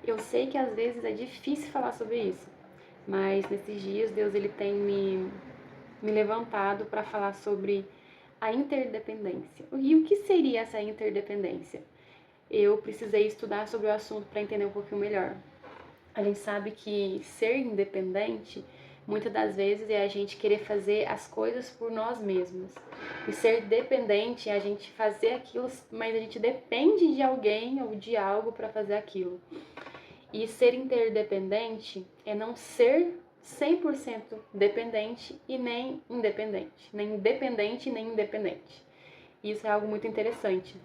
Eu sei que às vezes é difícil falar sobre isso, mas nesses dias Deus ele tem me levantado para falar sobre a interdependência. E o que seria essa interdependência? Eu precisei estudar sobre o assunto para entender um pouquinho melhor. A gente sabe que ser independente, muitas das vezes, é a gente querer fazer as coisas por nós mesmos. E ser dependente é a gente fazer aquilo, mas a gente depende de alguém ou de algo para fazer aquilo. E ser interdependente é não ser 100% dependente e nem independente. Nem dependente nem independente. Isso é algo muito interessante,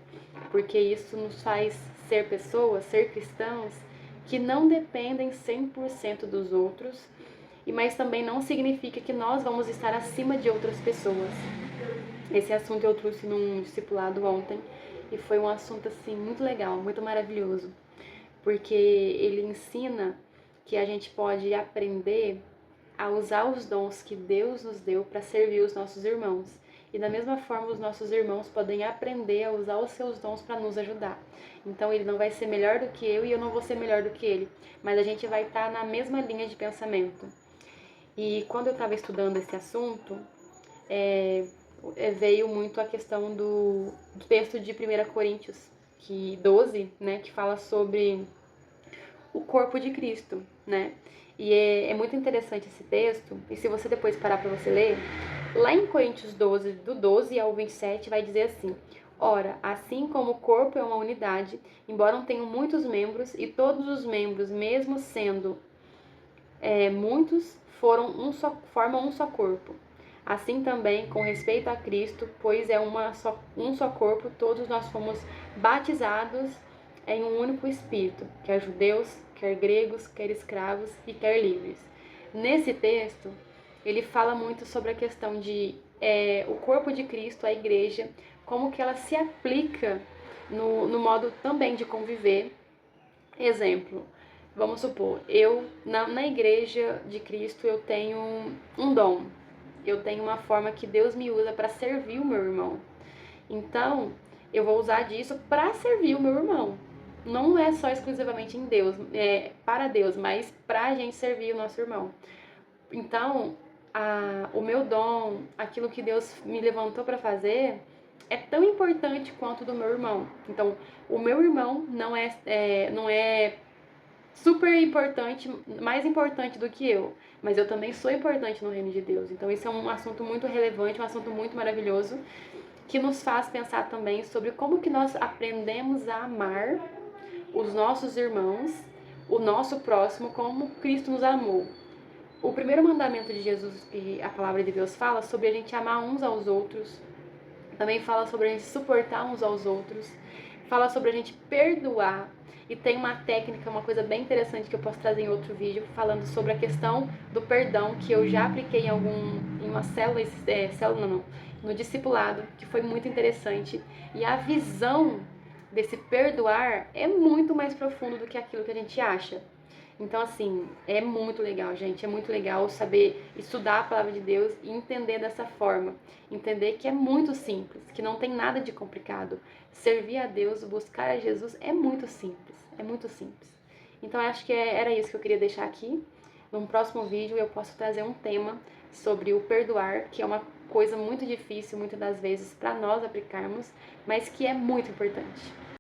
porque isso nos faz ser pessoas, ser cristãos, que não dependem 100% dos outros, mas também não significa que nós vamos estar acima de outras pessoas. Esse assunto eu trouxe num discipulado ontem, e foi um assunto assim muito legal, muito maravilhoso, porque ele ensina que a gente pode aprender a usar os dons que Deus nos deu para servir os nossos irmãos. E da mesma forma, os nossos irmãos podem aprender a usar os seus dons para nos ajudar. Então, ele não vai ser melhor do que eu e eu não vou ser melhor do que ele, mas a gente vai estar na mesma linha de pensamento. E quando eu estava estudando esse assunto, veio muito a questão do texto de 1 Coríntios 12, né, que fala sobre o corpo de Cristo, né? E é muito interessante esse texto, e se você depois parar para você ler, lá em Coríntios 12, do 12 ao 27, vai dizer assim: ora, assim como o corpo é uma unidade, embora tenham muitos membros, e todos os membros, mesmo sendo muitos, formam um só corpo. Assim também, com respeito a Cristo, pois é um só corpo, todos nós fomos batizados em um único Espírito, quer judeus, quer gregos, quer escravos e quer livres. Nesse texto, ele fala muito sobre a questão de o corpo de Cristo, a igreja, como que ela se aplica no modo também de conviver. Exemplo, vamos supor, eu na igreja de Cristo eu tenho um dom, eu tenho uma forma que Deus me usa para servir o meu irmão. Então, eu vou usar disso para servir o meu irmão. Não é só exclusivamente em Deus, para Deus, mas para a gente servir o nosso irmão. Então, o meu dom, aquilo que Deus me levantou para fazer, é tão importante quanto o do meu irmão. Então, o meu irmão não é super importante, mais importante do que eu, mas eu também sou importante no reino de Deus. Então, esse é um assunto muito relevante, um assunto muito maravilhoso, que nos faz pensar também sobre como que nós aprendemos a amar os nossos irmãos, o nosso próximo, como Cristo nos amou. O primeiro mandamento de Jesus, que a palavra de Deus fala, sobre a gente amar uns aos outros, também fala sobre a gente suportar uns aos outros, fala sobre a gente perdoar, e tem uma técnica, uma coisa bem interessante que eu posso trazer em outro vídeo, falando sobre a questão do perdão, que eu já apliquei em uma célula, no discipulado, que foi muito interessante. E a visão desse perdoar é muito mais profundo do que aquilo que a gente acha. Então, assim, é muito legal, gente. É muito legal saber estudar a palavra de Deus e entender dessa forma. Entender que é muito simples, que não tem nada de complicado. Servir a Deus, buscar a Jesus é muito simples. É muito simples. Então, acho que era isso que eu queria deixar aqui. Num próximo vídeo, eu posso trazer um tema sobre o perdoar, que é uma coisa muito difícil, muitas das vezes, para nós aplicarmos, mas que é muito importante.